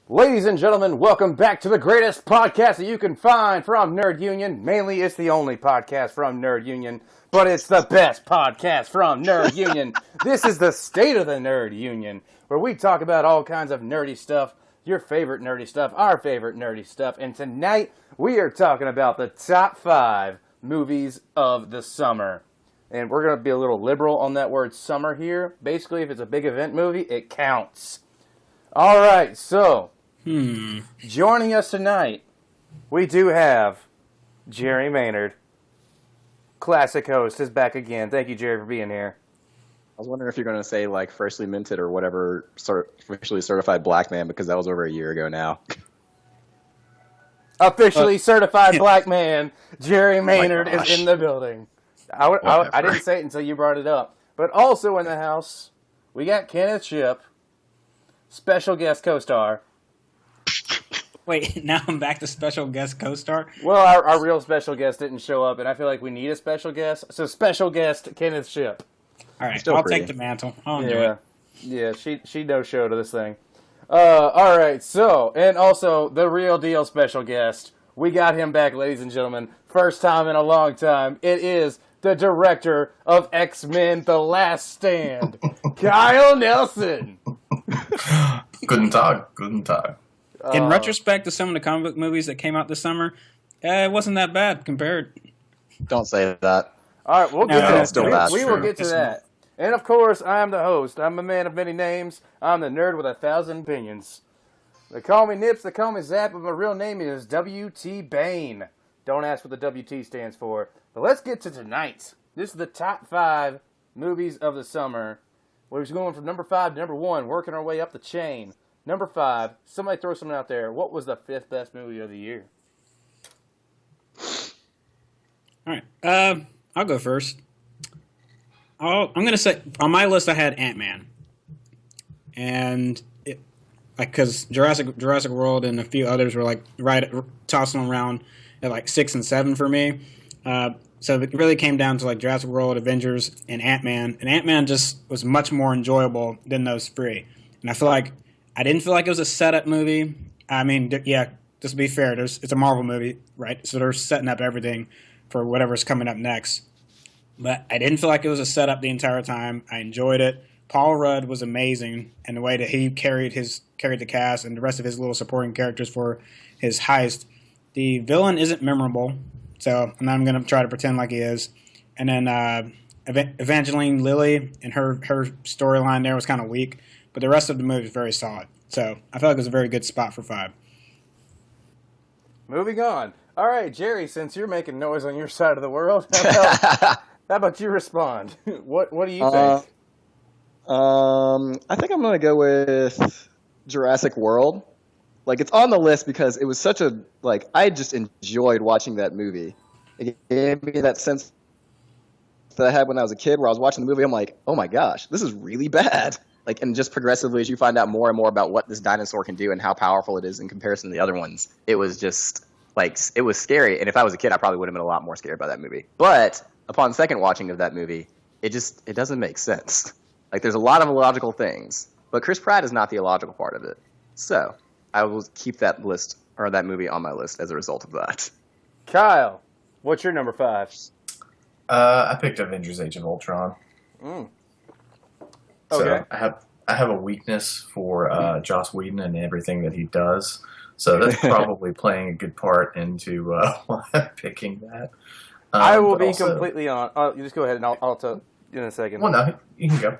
Ladies and gentlemen, welcome back to the greatest podcast that you can find from Nerd Union. Mainly, it's the only podcast from Nerd Union, but it's the best podcast from Nerd Union. This is the State of the Nerd Union, where we talk about all kinds of nerdy stuff, your favorite nerdy stuff, our favorite nerdy stuff, and tonight we are talking about the top 5 movies of the summer. And we're going to be a little liberal on that word summer here. Basically, if it's a big event movie, it counts. All right, so joining us tonight, we do have Jerry Maynard. Classic host is back again. Thank you, Jerry, for being here. I was wondering if you're going to say, like, freshly minted or whatever, officially certified black man, because that was over a year ago now. Officially certified black man, Jerry Maynard is in the building. I didn't say it until you brought it up. But also in the house, we got Kenneth Shipp, special guest co-star. Wait, now I'm back to special guest co-star? Well, our real special guest didn't show up, and I feel like we need a special guest. So special guest, Kenneth Shipp. All right, I'll take the mantle. I'll enjoy it. Yeah, she no-show to this thing. All right, so, and also the real deal special guest. We got him back, ladies and gentlemen. First time in a long time. It is the director of X-Men The Last Stand, Kyle Nelson. Guten Tag. In retrospect to some of the comic book movies that came out this summer, it wasn't that bad compared. Don't say that. All right, we'll get to that. Still bad. We will get to that. And of course, I am the host. I'm a man of many names. I'm the nerd with 1,000 opinions. They call me Nips, they call me Zap, but my real name is W.T. Bain. Don't ask what the W.T. stands for. But let's get to tonight. This is the top 5 movies of the summer. We're just going from number 5 to number 1, working our way up the chain. Number 5, somebody throw something out there. What was the 5th best movie of the year? All right, I'll go first. I'm going to say, on my list I had Ant-Man. And, because Jurassic World and a few others were like tossing around at like 6 and 7 for me. So it really came down to like Jurassic World, Avengers, and Ant-Man. And Ant-Man just was much more enjoyable than those 3. And I didn't feel like it was a setup movie. I mean, yeah, just to be fair, it's a Marvel movie, right? So they're setting up everything for whatever's coming up next. But I didn't feel like it was a setup the entire time. I enjoyed it. Paul Rudd was amazing, and the way that he carried the cast and the rest of his little supporting characters for his heist. The villain isn't memorable, so I'm not going to try to pretend like he is. And then Evangeline Lilly and her storyline there was kind of weak, but the rest of the movie is very solid. So I felt like it was a very good spot for 5. Moving on. All right, Jerry, since you're making noise on your side of the world, how about you respond? What do you think? I think I'm going to go with Jurassic World. Like, it's on the list because it was such a, like, I just enjoyed watching that movie. It gave me that sense that I had when I was a kid where I was watching the movie, I'm like, oh my gosh, this is really bad. Like, and just progressively as you find out more and more about what this dinosaur can do and how powerful it is in comparison to the other ones, it was just, like, it was scary. And if I was a kid, I probably would have been a lot more scared by that movie. But upon second watching of that movie, it doesn't make sense. Like, there's a lot of illogical things, but Chris Pratt is not the illogical part of it. So I will keep that list, or that movie, on my list as a result of that. Kyle, what's your number 5? I picked Avengers: Age of Ultron. Okay. So I have a weakness for Joss Whedon and everything that he does. So that's probably playing a good part into why I'm picking that. I will be completely honest. You just go ahead and I'll tell you in a second. Well, no, you can go.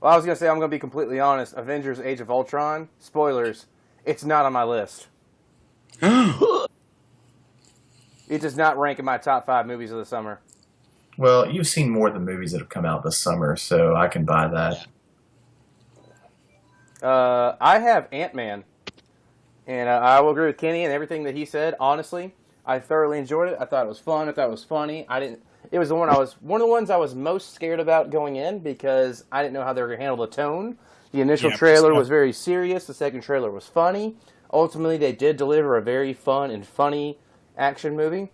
Well, I was going to say I'm going to be completely honest. Avengers: Age of Ultron, spoilers, it's not on my list. It does not rank in my top 5 movies of the summer. Well, you've seen more of the movies that have come out this summer, so I can buy that. I have Ant-Man, and I will agree with Kenny and everything that he said. Honestly, I thoroughly enjoyed it. I thought it was fun. I thought it was funny. It was one of the ones I was most scared about going in because I didn't know how they were going to handle the tone. The initial trailer was very serious. The second trailer was funny. Ultimately, they did deliver a very fun and funny action movie.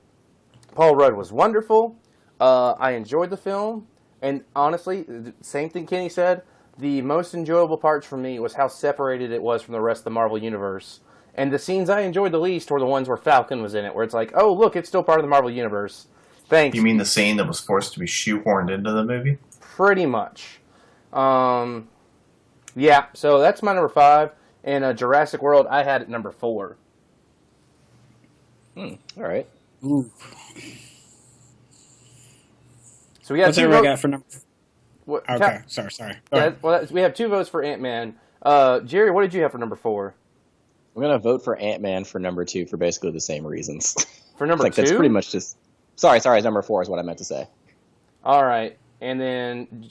Paul Rudd was wonderful. I enjoyed the film. And honestly, the same thing Kenny said, the most enjoyable parts for me was how separated it was from the rest of the Marvel Universe. And the scenes I enjoyed the least were the ones where Falcon was in it, where it's like, oh, look, it's still part of the Marvel Universe. Thanks. You mean the scene that was forced to be shoehorned into the movie? Pretty much. Yeah, so that's my number 5. And Jurassic World, I had at number 4. All right. Ooh. So we got What's two everybody votes. got for number? What, Okay, sorry. Go Yeah, ahead. well, we have 2 votes for Ant-Man. Jerry, what did you have for number 4? I'm gonna vote for Ant-Man for number 2 for basically the same reasons. For number Like 2? that's pretty much just. Sorry, number 4 is what I meant to say. All right. And then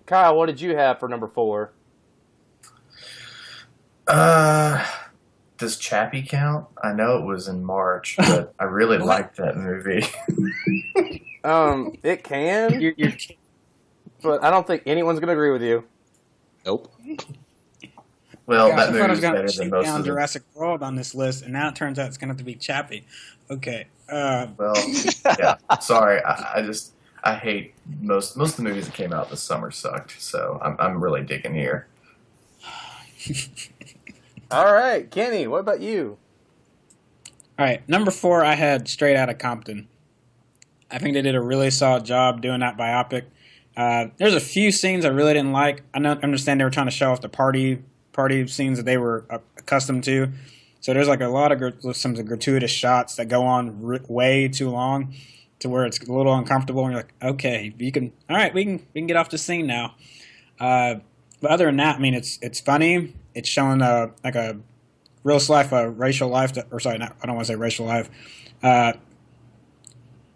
Kyle, what did you have for number 4? Does Chappie count? I know it was in March, but I really liked that movie. It can, You're but I don't think anyone's going to agree with you. Nope. Well, Gosh, that I thought I movie was was going better to than shoot most down of them. Jurassic World on this list, and now it turns out it's going to have to be Chappie. Okay. Well, yeah. Sorry, I hate most of the movies that came out this summer sucked. So I'm really digging here. All right, Kenny, what about you? All right, number 4, I had Straight Outta Compton. I think they did a really solid job doing that biopic. There's a few scenes I really didn't like. I understand they were trying to show off the party scenes that they were accustomed to. So there's like a lot of some gratuitous shots that go on way too long, to where it's a little uncomfortable. And you're like, okay, we can get off the scene now. But other than that, I mean, it's funny. It's showing like a real life, racial life, I don't want to say racial life.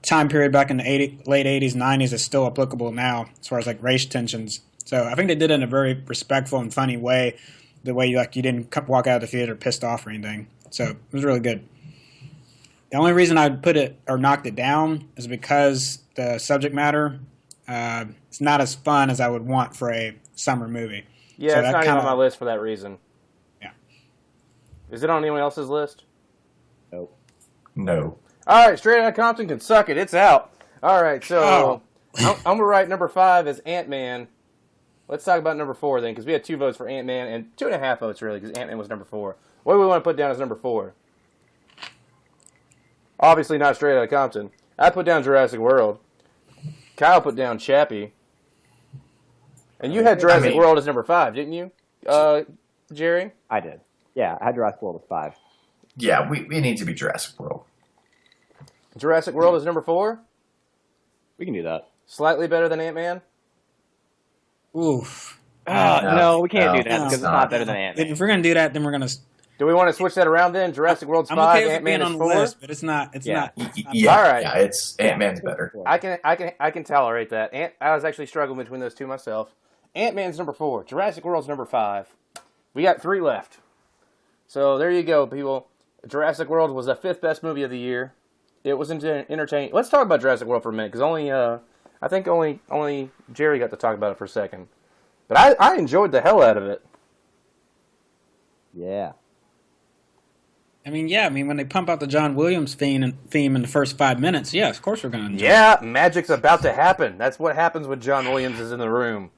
Time period back in the late 80s, 90s is still applicable now as far as like race tensions. So I think they did it in a very respectful and funny way, the way you didn't walk out of the theater pissed off or anything. So it was really good. The only reason I put it or knocked it down is because the subject matter it's not as fun as I would want for a summer movie. Yeah, So it's that not even on kinda- my list for that reason. Yeah. Is it on anyone else's list? Nope. No. All right, Straight Outta Compton can suck it. It's out. All right, so I'm going to write number 5 as Ant-Man. Let's talk about number 4 then, because we had 2 votes for Ant-Man and 2.5 votes, really, because Ant-Man was number 4. What do we want to put down as number 4? Obviously not Straight Outta Compton. I put down Jurassic World. Kyle put down Chappie. And you had Jurassic World as number 5, didn't you, Jerry? I did. Yeah, I had Jurassic World at 5. Yeah, we need to be Jurassic World. Jurassic World is number 4? We can do that. Slightly better than Ant-Man? Oof. No, we can't no, do that because it's not better than Ant-Man. If we're gonna do that, then we're gonna. Do we want to switch that around then? Jurassic World's I'm 5, okay with it Ant-Man being is on the 4? list, but it's not. It's Yeah. not. It's not Yeah, All right. yeah, it's Ant-Man's better. I can tolerate that. I was actually struggling between those two myself. Ant-Man's number 4. Jurassic World's number 5. We got 3 left. So there you go, people. Jurassic World was the 5th best movie of the year. It was entertaining. Let's talk about Jurassic World for a minute, because I think only Jerry got to talk about it for a second. But I enjoyed the hell out of it. Yeah. I mean, when they pump out the John Williams theme in the first 5 minutes, yeah, of course we're gonna enjoy it. Yeah, magic's about to happen. That's what happens when John Williams is in the room.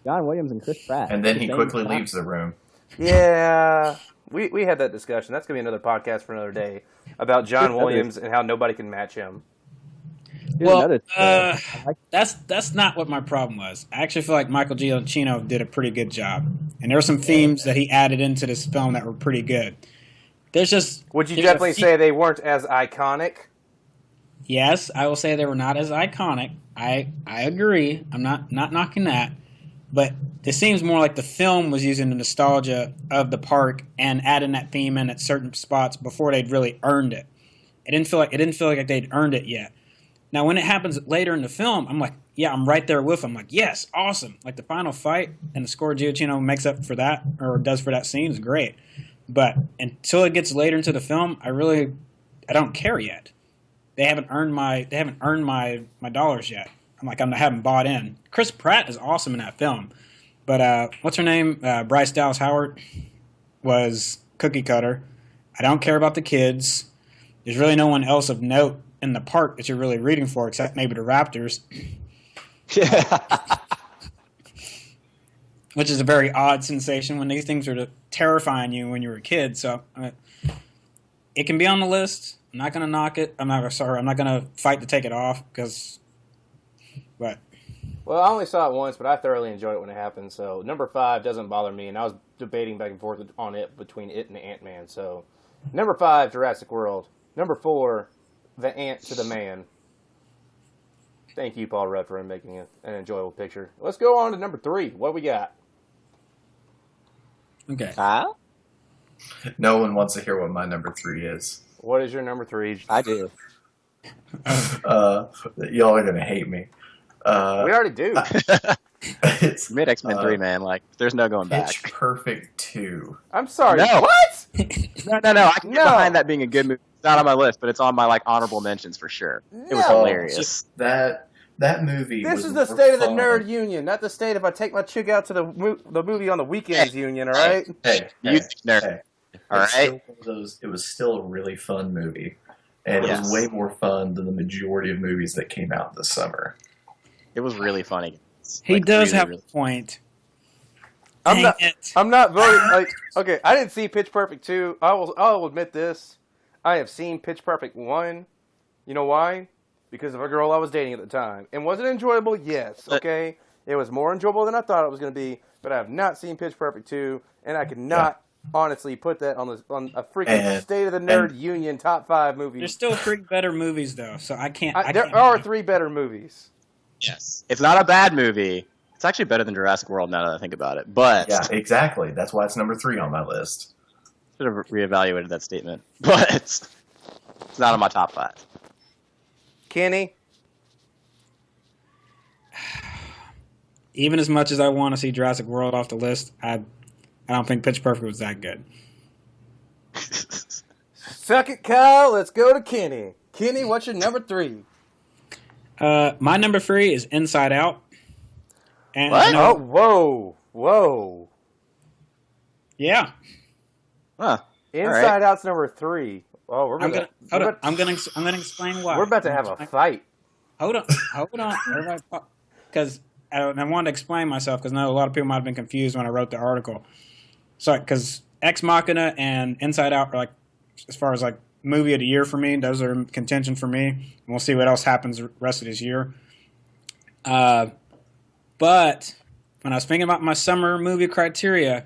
John Williams and Chris Pratt. And then he Same quickly time. leaves the room. Yeah, we had that discussion. That's going to be another podcast for another day about John Williams and how nobody can match him. Here's Well, another- that's not what my problem was. I actually feel like Michael Giacchino did a pretty good job, and there were some themes that he added into this film that were pretty good. There's just Would you there's definitely a few- say they weren't as iconic? Yes, I will say they were not as iconic. I agree. I'm not knocking that, but it seems more like the film was using the nostalgia of the park and adding that theme in at certain spots before they'd really earned it. It didn't feel like they'd earned it yet. Now, when it happens later in the film, I'm like, yeah, I'm right there with them. Like, yes, awesome. Like the final fight and the score Giacchino makes up for that or does for that scene is great. But until it gets later into the film, I don't care yet. They haven't earned my dollars yet. I haven't bought in. Chris Pratt is awesome in that film, but what's her name? Bryce Dallas Howard was cookie cutter. I don't care about the kids. There's really no one else of note in the park that you're really rooting for, except maybe the Raptors. Yeah. which is a very odd sensation when these things are terrifying you when you were a kid. So it can be on the list. I'm not going to knock it. I'm not going to fight to take it off but Well, I only saw it once, but I thoroughly enjoyed it when it happened. So number 5 doesn't bother me, and I was debating back and forth on it between it and Ant-Man. So number 5, Jurassic World. Number 4, The Ant to the Man. Thank you, Paul Rudd, for making it an enjoyable picture. Let's go on to number 3. What we got? okay. No one wants to hear what my number 3 is. What is your number 3? I do. Y'all are gonna hate me. We already do. It's Mid X-Men 3, man. Like, there's no going back. Pitch Perfect 2. I'm sorry. No. What? No. I can get behind that being a good movie. It's not on my list, but it's on my honorable mentions for sure. It was No. hilarious. That movie. This was is the more state of the fun. nerd union, not the state if I take my chick out to the movie on the weekends union. All right. Hey, You nerd. hey. All It's right. still one of those, it was still a really fun movie, and it Yes. was way more fun than the majority of movies that came out this summer. It was really funny. He does really, have really- a point. I'm not. Dang it. I'm not voting. Like, okay, I didn't see Pitch Perfect 2. I'll admit this. I have seen Pitch Perfect 1. You know why? Because of a girl I was dating at the time. And was it enjoyable? Yes. Okay. It was more enjoyable than I thought it was going to be. But I have not seen Pitch Perfect 2, and I cannot honestly put that on a freaking And- State of the Nerd Union top 5 movie. There's still 3 better movies though, so I can't. There can't are 3 better movies. Yes. It's not a bad movie. It's actually better than Jurassic World now that I think about it. But Yeah, exactly. That's why it's number 3 on my list. should have reevaluated that statement. But it's not on my top 5. Kenny? Even as much as I want to see Jurassic World off the list, I don't think Pitch Perfect was that good. Suck it, Kyle. Let's go to Kenny. Kenny, what's your number 3? My number 3 is Inside Out. And What? you know- Oh, whoa. Huh. Yeah. Inside Out's number 3. Oh, we're I'm gonna, gonna hold we're on. I'm gonna explain why. we're about to have a fight. Hold on, everybody, because I wanted to explain myself because I know a lot of people might have been confused when I wrote the article. So, because Ex Machina and Inside Out are like, as far as like movie of the year for me, those are in contention for me. And we'll see what else happens the rest of this year. But when I was thinking about my summer movie criteria,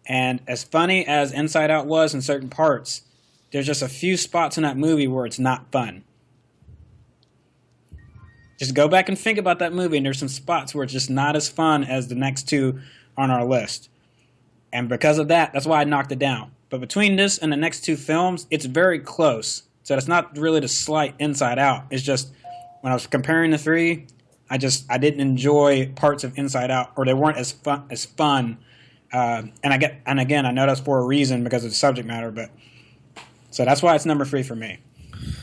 and as funny as Inside Out was in certain parts, there's just a few spots in that movie where it's not fun. Just go back and think about that movie, and there's some spots where it's just not as fun as the next 2 on our list. And because of that, that's why I knocked it down. But between this and the next 2 films, it's very close. So it's not really to slight Inside Out. It's just when I was comparing the 3, I didn't enjoy parts of Inside Out, or they weren't as fun. And again, I know that's for a reason because of the subject matter, but so that's why it's number 3 for me.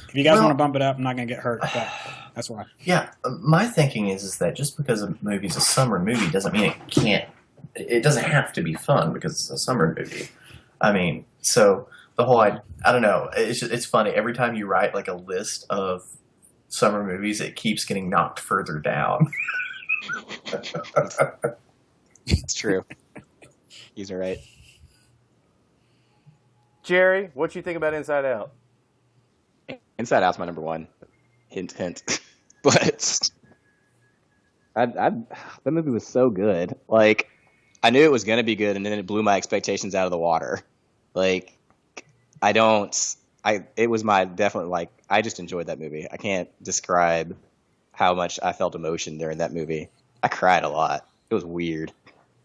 If you guys want to bump it up, I'm not going to get hurt, but that's why. Yeah, my thinking is that just because a movie's a summer movie doesn't mean it doesn't have to be fun because it's a summer movie. I mean, so the whole, I don't know, it's funny. Every time you write like a list of summer movies, it keeps getting knocked further down. It's true. He's right. Jerry, what you think about Inside Out? Inside Out's my number 1. Hint, hint. But that movie was so good. Like, I knew it was going to be good, and then it blew my expectations out of the water. Like, it was my definitely, like, I just enjoyed that movie. I can't describe how much I felt emotion during that movie. I cried a lot. It was weird.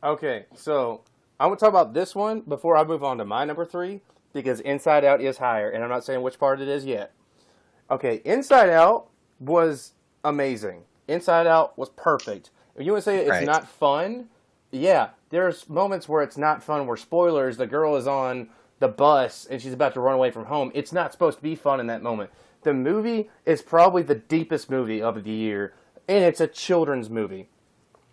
Okay, so I want to talk about this one before I move on to my number 3, because Inside Out is higher, and I'm not saying which part it is yet. Okay, Inside Out was amazing. Inside Out was perfect. If you want to say it's Right. not fun, yeah, there's moments where it's not fun, where spoilers, the girl is on the bus and she's about to run away from home. It's not supposed to be fun in that moment. The movie is probably the deepest movie of the year, and it's a children's movie.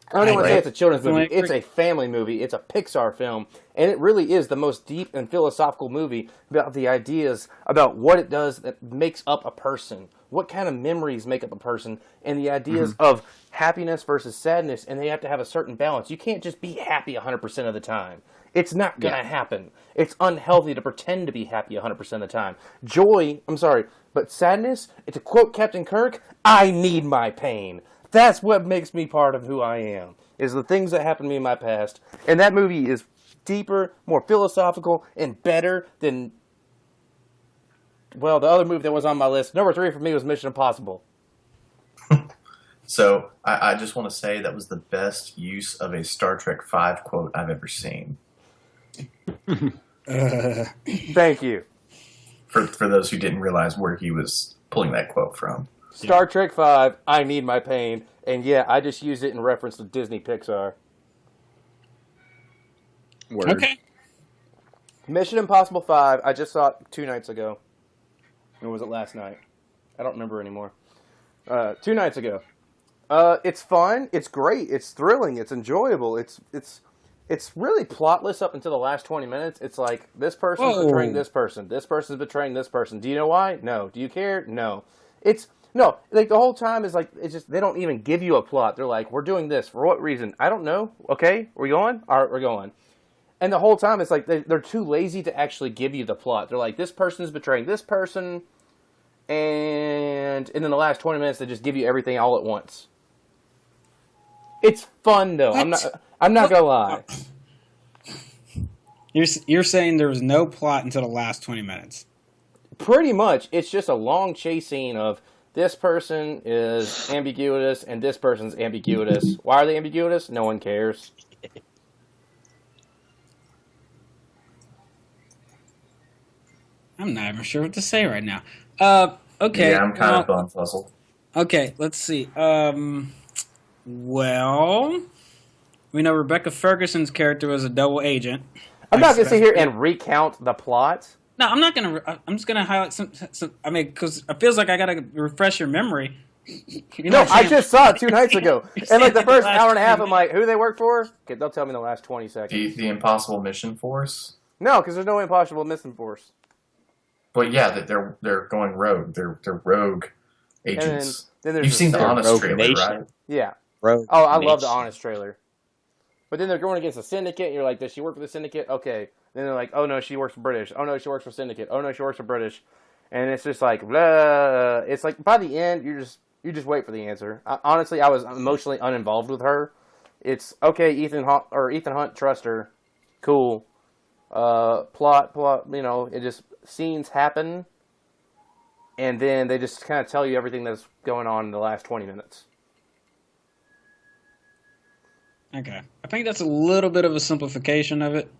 I don't even want to say it's a children's movie. It's a family movie. It's a Pixar film. And it really is the most deep and philosophical movie about the ideas about what it does that makes up a person. what kind of memories make up a person, and the ideas of happiness versus sadness, and they have to have a certain balance. You can't just be happy 100% of the time. It's not going to happen. It's unhealthy to pretend to be happy 100% of the time. But sadness, to quote Captain Kirk, I need my pain. That's what makes me part of who I am, is the things that happened to me in my past. And that movie is deeper, more philosophical, and better than, well, the other movie that was on my list. Number 3 for me was Mission Impossible. So I just want to say that was the best use of a Star Trek V quote I've ever seen. Thank you. For those who didn't realize where he was pulling that quote from. Star Trek V, I need my pain. And yeah, I just used it in reference to Disney Pixar. Word. Okay. Mission Impossible 5, I just saw it 2 nights ago. Or was it last night? I don't remember anymore. 2 nights ago. It's fun. It's great. It's thrilling. It's enjoyable. It's really plotless up until the last 20 minutes. It's like, this person's betraying this person. This person's betraying this person. Do you know why? No. Do you care? No. No, like the whole time is like, it's just, they don't even give you a plot. They're like, we're doing this. For what reason? I don't know. Okay, we're going? All right, we're going. And the whole time it's like, they're too lazy to actually give you the plot. They're like, this person's betraying this person. And in the last 20 minutes, they just give you everything all at once. It's fun, though. What? I'm not gonna lie. You're saying there was no plot until the last 20 minutes. Pretty much, it's just a long chase scene of this person is ambiguous and this person's ambiguous. Why are they ambiguous? No one cares. I'm not even sure what to say right now. Okay. Yeah, I'm kind of bumfuzzled. Okay, let's see. Well, we know Rebecca Ferguson's character was a double agent. I'm not going to sit here and recount the plot. No, I'm not going to. I'm just going to highlight some. I mean, because it feels like I got to refresh your memory. No, I just saw it 2 nights ago. And like the first hour and a half, I'm like, who do they work for? Okay, they'll tell me in the last 20 seconds. The Impossible Mission Force? No, because there's no Impossible Mission Force. But yeah, that they're going rogue. They're rogue agents. Then there's You've seen the Honest Rogue trailer, Nation. right? Yeah. Rogue Oh, I love the Nation. Honest trailer. But then they're going against the Syndicate, and you're like, does she work for the Syndicate? Okay. Then they're like, oh no, she works for British. Oh no, she works for Syndicate. Oh no, she works for British. And it's just like, blah. It's like, by the end, you just wait for the answer. Honestly, I was emotionally uninvolved with her. It's, okay, Ethan Hunt, trust her. Cool. Plot, it just, scenes happen, and then they just kind of tell you everything that's going on in the last 20 minutes. Okay. I think that's a little bit of a simplification of it.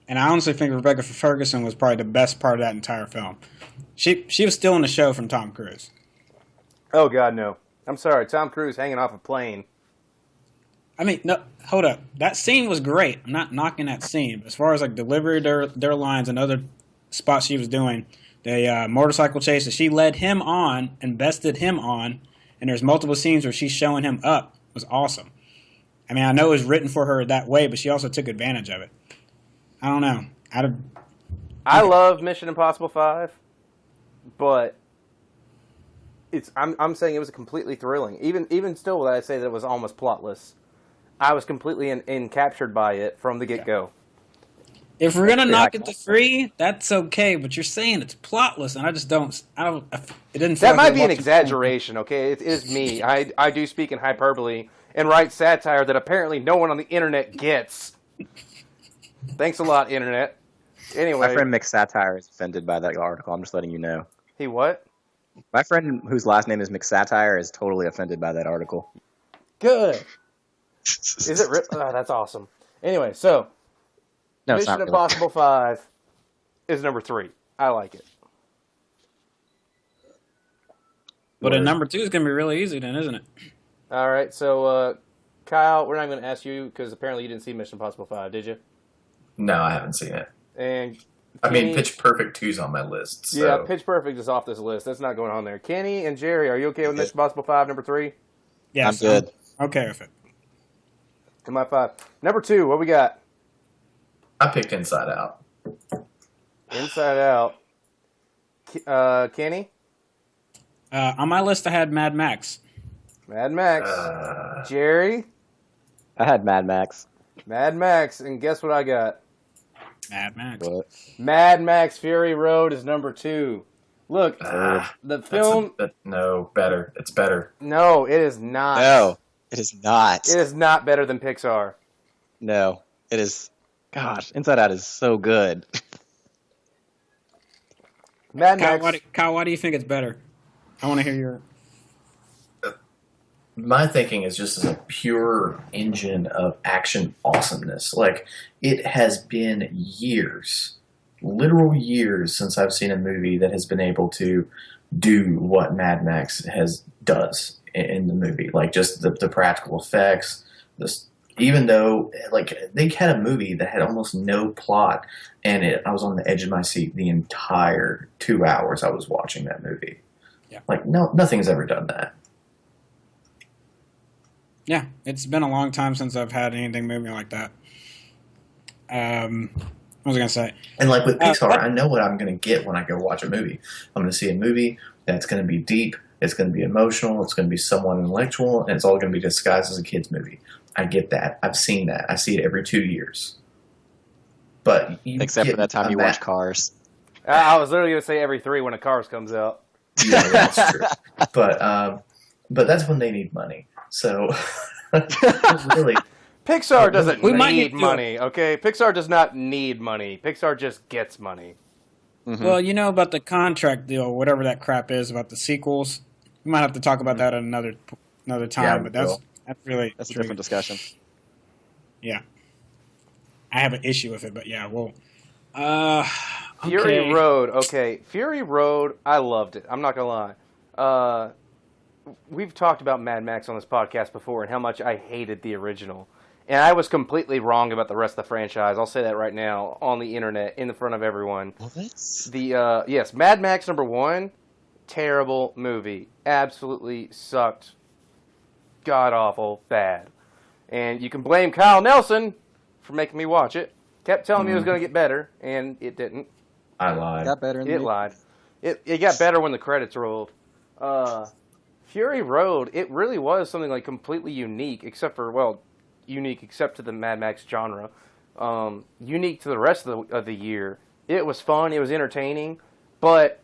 And I honestly think Rebecca Ferguson was probably the best part of that entire film. She was still in the show from Tom Cruise. Oh, God, no. I'm sorry. Tom Cruise hanging off a plane. I mean, no, hold up. That scene was great. I'm not knocking that scene. But as far as like delivery their lines and other spots she was doing, the motorcycle chase that she led him on, invested him on, and there's multiple scenes where she's showing him up, was awesome. I mean, I know it was written for her that way, but she also took advantage of it. I don't know. I love Mission Impossible 5, but I'm saying it was completely thrilling. Even still, I say that it was almost plotless. I was completely captured by it from the get-go. If we're gonna knock it to 3, that's okay. But you're saying it's plotless, and I don't. It didn't. Feel That like might we be an watched exaggeration, okay? It is me. I do speak in hyperbole and write satire that apparently no one on the internet gets. Thanks a lot, internet. Anyway. My friend Mick Satire is offended by that article. I'm just letting you know. He what? My friend whose last name is Mick Satire is totally offended by that article. Good. Is it? Oh, that's awesome. Anyway, so No, it's Mission not really. Impossible 5 is number 3. I like it. But then number 2 is gonna be really easy, then, isn't it? All right, so Kyle, we're not going to ask you because apparently you didn't see Mission Impossible 5, did you? No, I haven't seen it. And I mean, Kenny- Pitch Perfect 2's on my list. So. Yeah, Pitch Perfect is off this list. That's not going on there. Kenny and Jerry, are you okay with Mission Impossible 5, number 3? Yes, I'm good. I'm okay with it. Am I 5? Number 2, what we got? I picked Inside Out. Inside Out. Kenny? On my list, I had Mad Max. Mad Max. Jerry. I had Mad Max. Mad Max, and guess what I got? Mad Max. What? Mad Max Fury Road is number 2. Look, the film. No, better. It's better. No, it is not. No, it is not. It is not better than Pixar. No, it is. Gosh, Inside Out is so good. Mad Max. Kyle, why do you think it's better? I want to hear your. My thinking is just as a pure engine of action awesomeness. Like, it has been years, literal years, since I've seen a movie that has been able to do what Mad Max does in the movie. Like, just the practical effects. Even though, like, they had a movie that had almost no plot, and I was on the edge of my seat the entire 2 hours I was watching that movie. Yeah. Like, nothing's ever done that. Yeah, it's been a long time since I've had anything moving like that. What was I going to say? And like with Pixar, I know what I'm going to get when I go watch a movie. I'm going to see a movie that's going to be deep, it's going to be emotional, it's going to be somewhat intellectual, and it's all going to be disguised as a kid's movie. I get that. I've seen that. I see it every 2 years. But Except for that time you watch Cars. I was literally going to say every 3 when a Cars comes out. Yeah, that's true. But that's when they need money. So, really, Pixar doesn't might need need money, okay? Pixar does not need money. Pixar just gets money. Mhm. Well, you know about the contract deal, whatever that crap is about the sequels. We might have to talk about that at another time. Yeah, but we will. that's really That's a different discussion. Yeah, I have an issue with it, but yeah, well, Fury okay. Road, okay. Fury Road, I loved it. I'm not going to lie. We've talked about Mad Max on this podcast before and how much I hated the original. And I was completely wrong about the rest of the franchise. I'll say that right now on the internet, in the front of everyone. Well, that's... Yes, Mad Max #1, terrible movie. Absolutely sucked. God-awful bad. And you can blame Kyle Nelson for making me watch it. Kept telling me it was going to get better, and it didn't. I lied. got better in the It lied. It got better when the credits rolled. Fury Road, it really was something like completely unique, except to the Mad Max genre. Unique to the rest of the year. It was fun, it was entertaining, but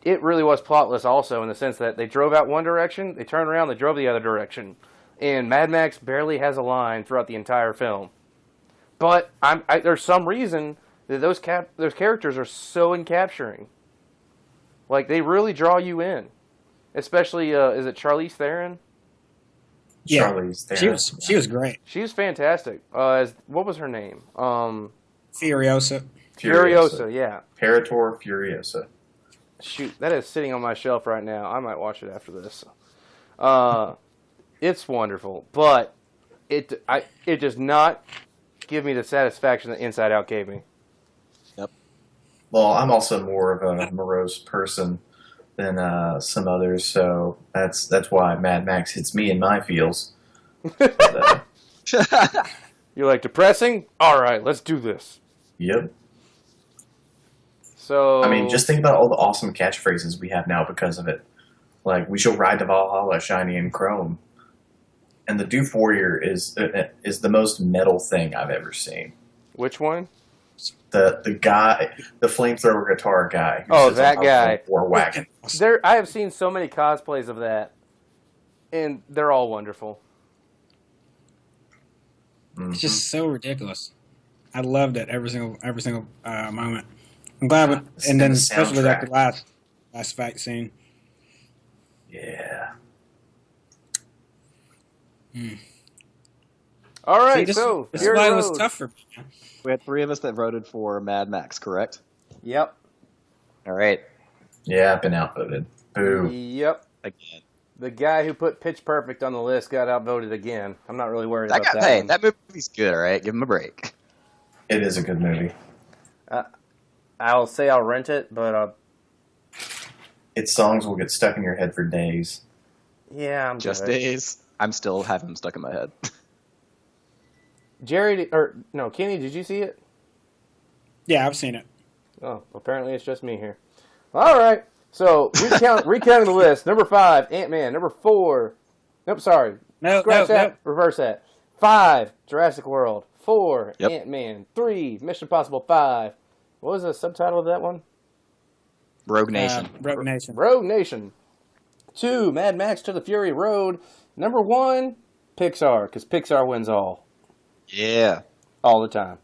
it really was plotless also in the sense that they drove out one direction, they turned around, they drove the other direction. And Mad Max barely has a line throughout the entire film. But there's some reason that those characters are so encapturing. Like, they really draw you in. Especially, is it Charlize Theron? Yeah, Charlize Theron. she was great. She was fantastic. What was her name? Furiosa. Furiosa, yeah. Parator Furiosa. Shoot, that is sitting on my shelf right now. I might watch it after this. It's wonderful, but it does not give me the satisfaction that Inside Out gave me. Well, I'm also more of a morose person than some others, so that's why Mad Max hits me in my feels. But, You're like, depressing? All right, let's do this. yep. So I mean, just think about all the awesome catchphrases we have now because of it. Like, we shall ride to Valhalla, shiny and chrome. And the Doof Warrior is the most metal thing I've ever seen. which one? The guy, the flamethrower guitar guy. Who Oh, sits that on guy. Or wagon. I have seen so many cosplays of that, and they're all wonderful. It's just so ridiculous. I loved it every single moment. I'm glad, and then the especially like the soundtrack. last fight scene. Yeah. All right, See, this so is Fury why it Road. was tough for me. We had 3 of us that voted for Mad Max, correct? Yep. All right. Yeah, I've been outvoted. Boo. Yep. Again. The guy who put Pitch Perfect on the list got outvoted again. I'm not really worried about that. Hey, one. that movie's good, all right? Give him a break. It is a good movie. I'll say I'll rent it, but Its songs will get stuck in your head for days. yeah, I'm Just good. days. I'm still having them stuck in my head. Kenny, did you see it? Yeah, I've seen it. Oh, apparently it's just me here. All right. So, recounting the list. Number 5, Ant-Man. Number 4, nope, sorry. Scratch that. Reverse that. 5, Jurassic World. 4, Ant-Man. 3, Mission Impossible 5. What was the subtitle of that one? Rogue Nation. Rogue Nation. Rogue Nation. 2, Mad Max to the Fury Road. Number 1, Pixar, because Pixar wins all. Yeah. All the time.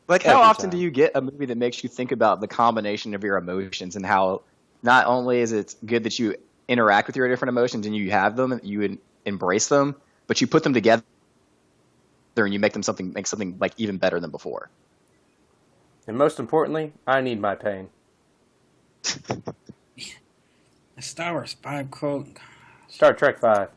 Like, how often do you get a movie that makes you think about the combination of your emotions and how not only is it good that you interact with your different emotions and you have them, you embrace them, but you put them together and you make something like even better than before. And most importantly, I need my pain. Star Wars 5 quote. Star Trek 5.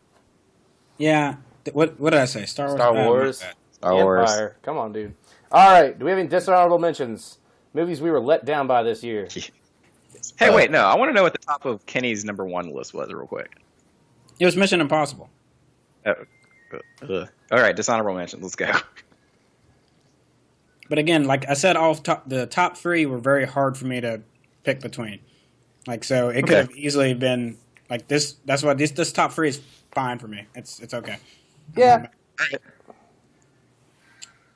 Yeah. What did I say? Star Wars. Star Wars. Star Wars. Empire. Come on, dude. All right. Do we have any dishonorable mentions? Movies we were let down by this year. Hey, wait, no. I want to know what the top of Kenny's number 1 list was, real quick. It was Mission Impossible. All right, dishonorable mentions. Let's go. But again, like I said, the top 3 were very hard for me to pick between. Like, so it could have easily been like this. That's why this top 3 is fine for me. It's okay. Yeah.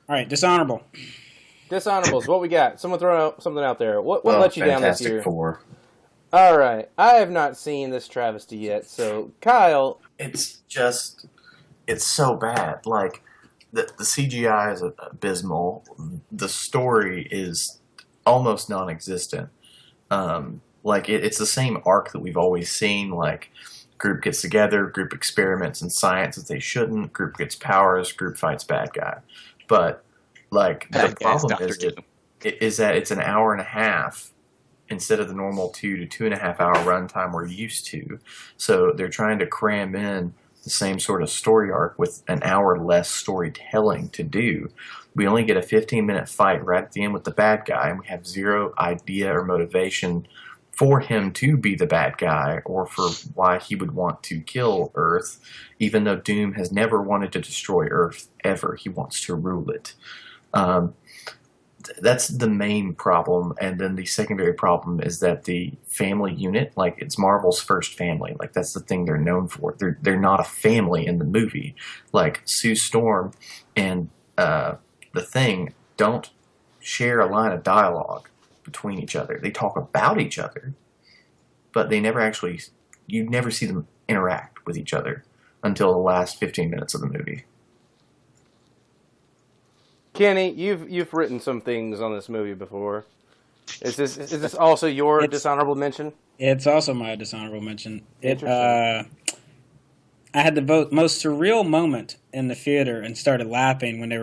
All right, dishonorable. Dishonorables. What we got? Someone throw something out there. What let you down this year? Fantastic Four. All right. I have not seen this travesty yet. So, Kyle. It's so bad. Like, the CGI is abysmal. The story is almost non-existent. Like, it's the same arc that we've always seen. Like, group gets together, group experiments in science that they shouldn't, group gets powers, group fights bad guy. But, like, the problem is that it's an hour and a half instead of the normal 2 to 2.5 hour runtime we're used to. So they're trying to cram in the same sort of story arc with an hour less storytelling to do. We only get a 15-minute fight right at the end with the bad guy, and we have zero idea or motivation for him to be the bad guy or for why he would want to kill Earth, even though Doom has never wanted to destroy Earth ever. He wants to rule it. That's the main problem, and then the secondary problem is that the family unit, like, it's Marvel's first family. Like, that's the thing they're known for. They're not a family in the movie. Like, Sue Storm and the Thing don't share a line of dialogue between each other. They talk about each other, but they never actually, you never see them interact with each other until the last 15 minutes of the movie. Kenny, you've written some things on this movie before. Is this also your dishonorable mention? It's also my dishonorable mention. I had the most surreal moment in the theater and started laughing when they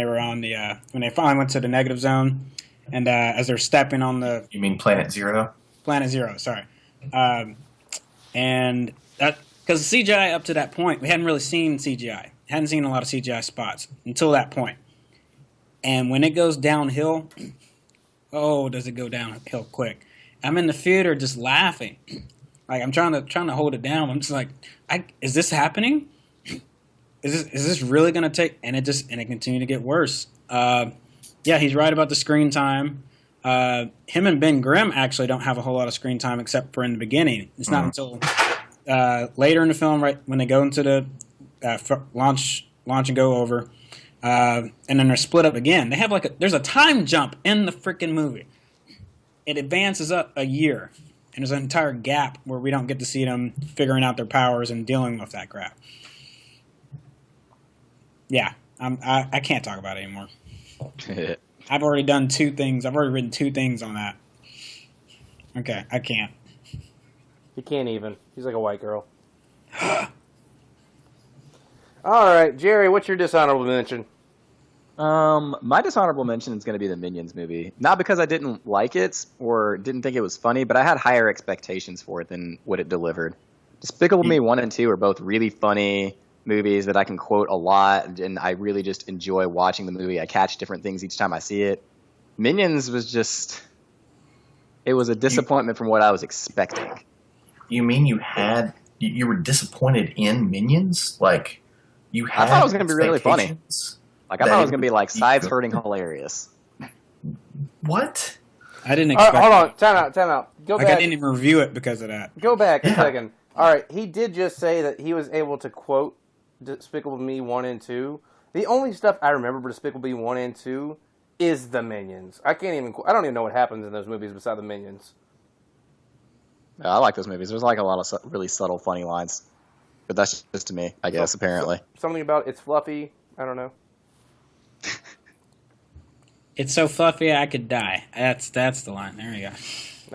were on the when they finally went to the negative zone, and as they're stepping on the. You mean Planet Zero? Planet Zero, sorry. And that because the CGI up to that point, we hadn't really seen CGI. Hadn't seen a lot of CGI spots until that point. And when it goes downhill, oh, does it go downhill quick? I'm in the theater just laughing. Like, I'm trying to hold it down. I'm just like, is this happening? Is this really going to take? And it continued to get worse. Yeah, he's right about the screen time. Him and Ben Grimm actually don't have a whole lot of screen time except for in the beginning. It's not until later in the film, right when they go into the launch and go over. And then they're split up again. They have there's a time jump in the freaking movie. It advances up a year, and there's an entire gap where we don't get to see them figuring out their powers and dealing with that crap. Yeah, I can't talk about it anymore. I've already done 2 things. I've already written 2 things on that. Okay, I can't. He can't even. He's like a white girl. All right, Jerry, what's your dishonorable mention? My dishonorable mention is going to be the Minions movie. Not because I didn't like it or didn't think it was funny, but I had higher expectations for it than what it delivered. Despicable Me 1 and 2 are both really funny movies that I can quote a lot, and I really just enjoy watching the movie. I catch different things each time I see it. Minions was just... It was a disappointment from what I was expecting. You mean you were disappointed in Minions? Like, you had I thought it was going to be really funny. expectations Like, I thought it was going to be, like, sides hurting hilarious. What? I didn't All right, expect. hold on. Time out. Go Like I back. didn't even review it because of that. Go back a Yeah. second. All right, he did just say that he was able to quote Despicable Me 1 and 2. The only stuff I remember for Despicable Me 1 and 2 is the Minions. I don't even know what happens in those movies beside the Minions. Yeah, I like those movies. There's like a lot of really subtle, funny lines. But that's just to me, I guess, apparently. Something about it's fluffy. I don't know. It's so fluffy I could die. That's the line. There you go.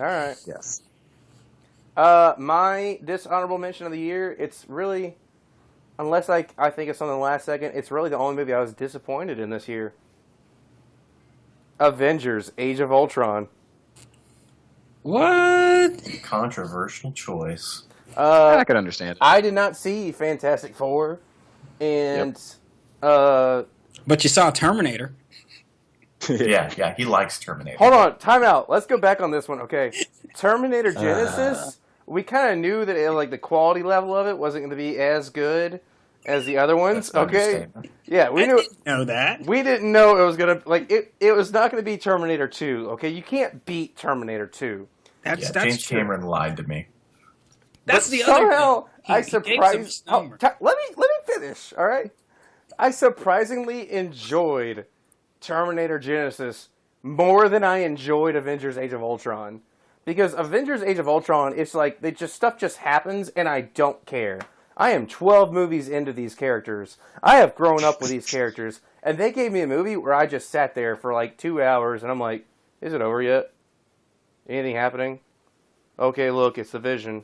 All right. Yes. My dishonorable mention of the year, it's really, unless I think of something last second, it's really the only movie I was disappointed in this year. Avengers: Age of Ultron. What? Controversial choice. I could understand it. I did not see Fantastic Four, and But you saw Terminator. Yeah, he likes Terminator. hold on, time out. Let's go back on this one, okay? Terminator Genesis. We kind of knew that the quality level of it wasn't going to be as good as the other ones. That's an Okay, understatement. yeah, we I knew. didn't know that. We didn't know it was gonna it was not gonna be Terminator 2. Okay, you can't beat Terminator 2. That's James true. Cameron lied to me. That's But the other somehow thing. I He gave some surprised. misnomer. Let me finish. All right, I surprisingly enjoyed Terminator Genesis more than I enjoyed Avengers: Age of Ultron, because Avengers: Age of Ultron, it's like stuff just happens and I don't care. I am 12 movies into these characters. I have grown up with these characters, and they gave me a movie where I just sat there for like 2 hours, and I'm like, is it over yet? Anything happening? Okay, look, it's the Vision.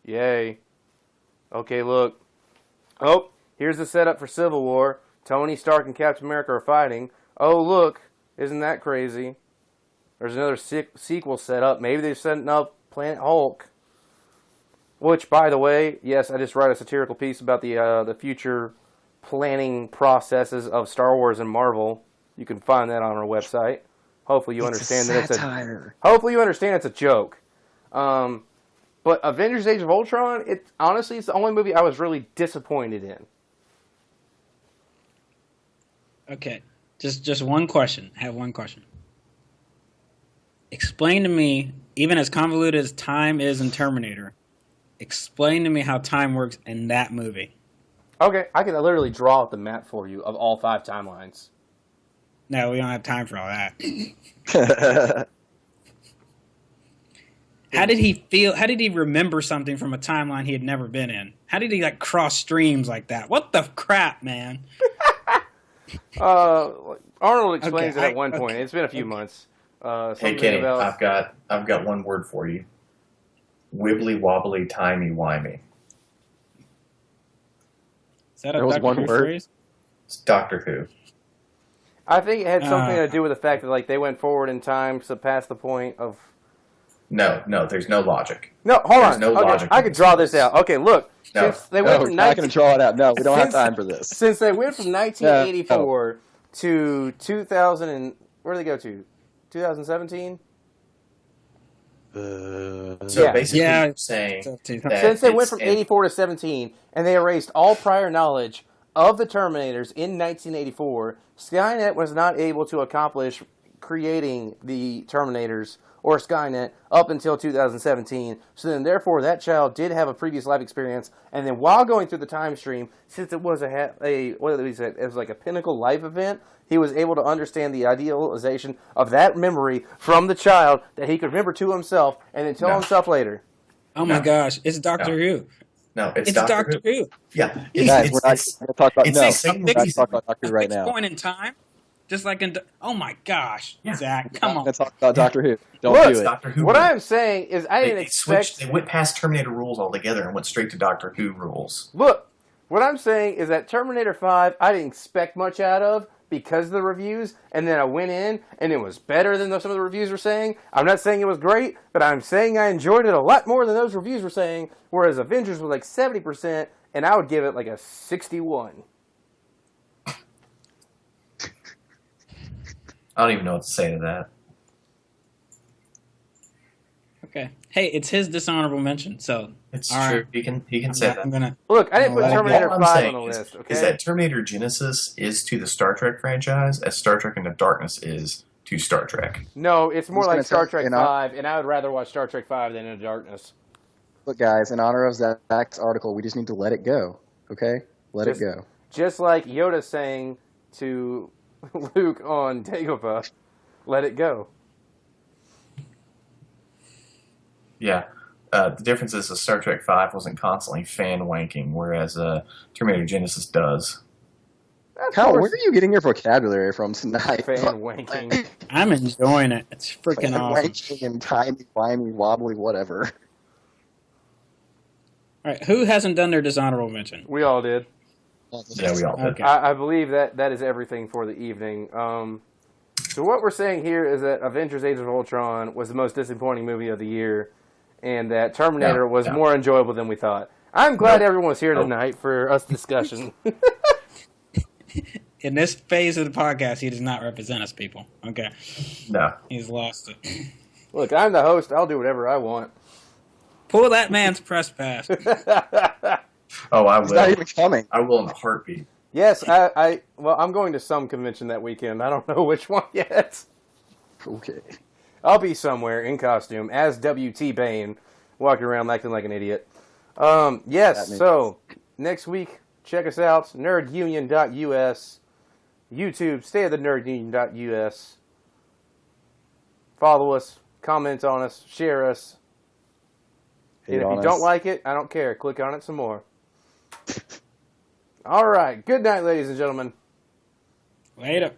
Yay. Okay, look. Oh, here's the setup for Civil War. Tony Stark and Captain America are fighting. Oh, look, isn't that crazy? There's another sequel set up. Maybe they're setting up Planet Hulk. Which, by the way, yes, I just wrote a satirical piece about the future planning processes of Star Wars and Marvel. You can find that on our website. Hopefully you understand that hopefully you understand it's a joke. But Avengers: Age of Ultron, honestly, it's the only movie I was really disappointed in. Okay, just one question. I have one question. Explain to me, even as convoluted as time is in Terminator, explain to me how time works in that movie. Okay, I can literally draw up the map for you of all 5 timelines. No, we don't have time for all that. How did he feel? How did he remember something from a timeline he had never been in? How did he cross streams like that? What the crap, man? Arnold explains Okay, it at one point. okay, It's been a few months. Hey Something Kenny, about I've got one word for you. Wibbly wobbly timey wimey. Is that a There was Dr. one Who word? phrase? It's Doctor Who. I think it had something to do with the fact that they went forward in time, so past the point of. No, there's no logic. No, hold There's on. no Okay, logic I in could this. draw this out. Okay, look. No. Since they went No, from we're not going to draw it out. No, we don't have Since- time for this. Since they went from 1984 to 2000 and where did they go to? 2017. So Yeah. basically, Yeah. you're saying that Since they went it's from an- 84 to 17, and they erased all prior knowledge of the Terminators in 1984, Skynet was not able to accomplish creating the Terminators or Skynet up until 2017. So then, therefore, that child did have a previous life experience, and then while going through the time stream, since it was it was like a pinnacle life event, he was able to understand the idealization of that memory from the child that he could remember to himself, and then tell No. himself later. Oh my No. gosh, it's Doctor Who. No, It's Doctor Doctor Who. Yeah, Guys, it's, we're not going to talk about it's no. the same We're not movie. talking about Doctor Who right Fixed now. point in time, just like in. Oh my gosh, Yeah. Zach, We're come not on. going to talk about Doctor Who. Don't Look, do it. Doctor Who. What rules. I'm saying is I didn't They expect... switched. They went past Terminator rules altogether and went straight to Doctor Who rules. Look, what I'm saying is that Terminator 5, I didn't expect much out of because of the reviews, and then I went in, and it was better than some of the reviews were saying. I'm not saying it was great, but I'm saying I enjoyed it a lot more than those reviews were saying, whereas Avengers was like 70%, and I would give it like a 61. I don't even know what to say to that. Okay. Hey, it's his dishonorable mention, so It's all true. right. He can say that. I'm gonna. Look, I didn't put Well, Terminator All I'm 5 on saying the is, list, okay? is that Terminator Genesis is to the Star Trek franchise as Star Trek Into Darkness is to Star Trek. No, it's more Who's like gonna Star tell- Trek you know? 5, and I would rather watch Star Trek 5 than Into Darkness. Look, guys, in honor of Zach's article, we just need to let it go. Okay, let it go. Just like Yoda saying to Luke on Dagobah, let it go. Yeah. The difference is that Star Trek 5 wasn't constantly fan wanking, whereas Terminator Genesis does. Kyle, where are you getting your vocabulary from tonight? Fan wanking. I'm enjoying it. It's freaking awesome. Wanking and timey-wimey, wobbly, whatever. All right, who hasn't done their dishonorable mention? We all did. Yeah, we all did. Okay. I believe that is everything for the evening. So what we're saying here is that Avengers: Age of Ultron was the most disappointing movie of the year, and that Terminator was more enjoyable than we thought. I'm glad everyone was here tonight for us discussion. In this phase of the podcast, he does not represent us, people. Okay. No. He's lost it. Look, I'm the host. I'll do whatever I want. Pull that man's press pass. Oh, I He's not will. even coming. I will in a heartbeat. Yes, well, I'm going to some convention that weekend. I don't know which one yet. Okay. I'll be somewhere in costume as W.T. Bain, walking around acting like an idiot. Yes, so next week, check us out, nerdunion.us, YouTube, stayathenerdunion.us. Follow us, comment on us, share us. And if you don't like it, I don't care. Click on it some more. All right. Good night, ladies and gentlemen. Later.